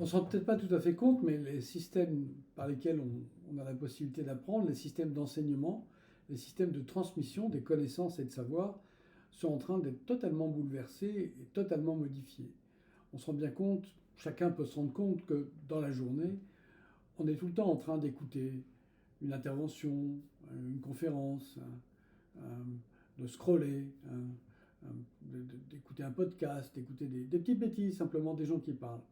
On ne se rend peut-être pas tout à fait compte, mais les systèmes par lesquels on a la possibilité d'apprendre, les systèmes d'enseignement, les systèmes de transmission des connaissances et de savoir sont en train d'être totalement bouleversés et totalement modifiés. On se rend bien compte, chacun peut se rendre compte que dans la journée, on est tout le temps en train d'écouter une intervention, une conférence, de scroller, d'écouter un podcast, d'écouter des petites bêtises, simplement des gens qui parlent.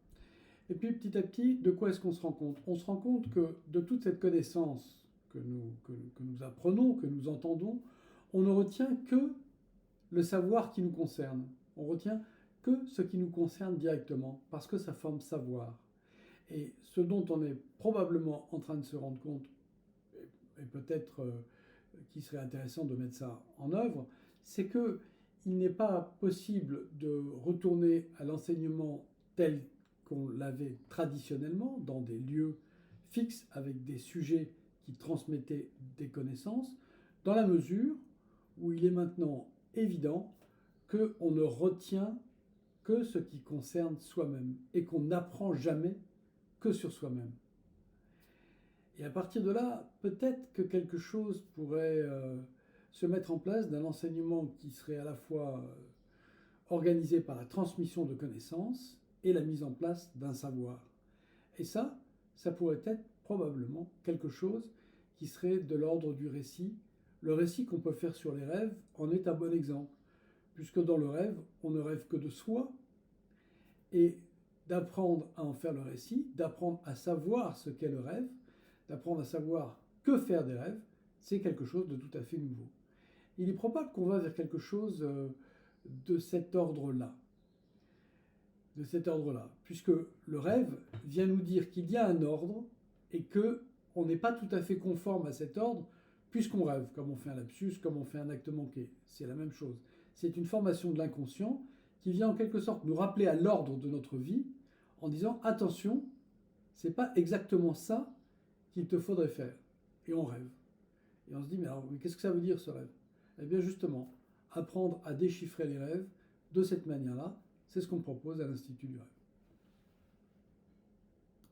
Et puis petit à petit, de quoi est-ce qu'on se rend compte? On se rend compte que de toute cette connaissance que nous apprenons, que nous entendons, on ne retient que le savoir qui nous concerne. On retient que ce qui nous concerne directement, parce que ça forme savoir. Et ce dont on est probablement en train de se rendre compte, et peut-être qu'il serait intéressant de mettre ça en œuvre, c'est que il n'est pas possible de retourner à l'enseignement tel qu'on l'avait traditionnellement, dans des lieux fixes avec des sujets qui transmettaient des connaissances, dans la mesure où il est maintenant évident qu'on ne retient que ce qui concerne soi-même et qu'on n'apprend jamais que sur soi-même. Et à partir de là, peut-être que quelque chose pourrait se mettre en place d'un enseignement qui serait à la fois organisé par la transmission de connaissances et la mise en place d'un savoir. Et ça pourrait être probablement quelque chose qui serait de l'ordre du récit. Le récit qu'on peut faire sur les rêves en est un bon exemple, puisque dans le rêve, on ne rêve que de soi, et d'apprendre à en faire le récit, d'apprendre à savoir ce qu'est le rêve, d'apprendre à savoir que faire des rêves, c'est quelque chose de tout à fait nouveau. Il est probable qu'on va vers quelque chose de cet ordre-là. De cet ordre-là. Puisque le rêve vient nous dire qu'il y a un ordre et qu'on n'est pas tout à fait conforme à cet ordre puisqu'on rêve, comme on fait un lapsus, comme on fait un acte manqué. C'est la même chose. C'est une formation de l'inconscient qui vient en quelque sorte nous rappeler à l'ordre de notre vie en disant attention, c'est pas exactement ça qu'il te faudrait faire. Et on rêve. Et on se dit mais alors qu'est-ce que ça veut dire ce rêve? Eh bien justement, apprendre à déchiffrer les rêves de cette manière-là, c'est ce qu'on propose à l'Institut du rêve.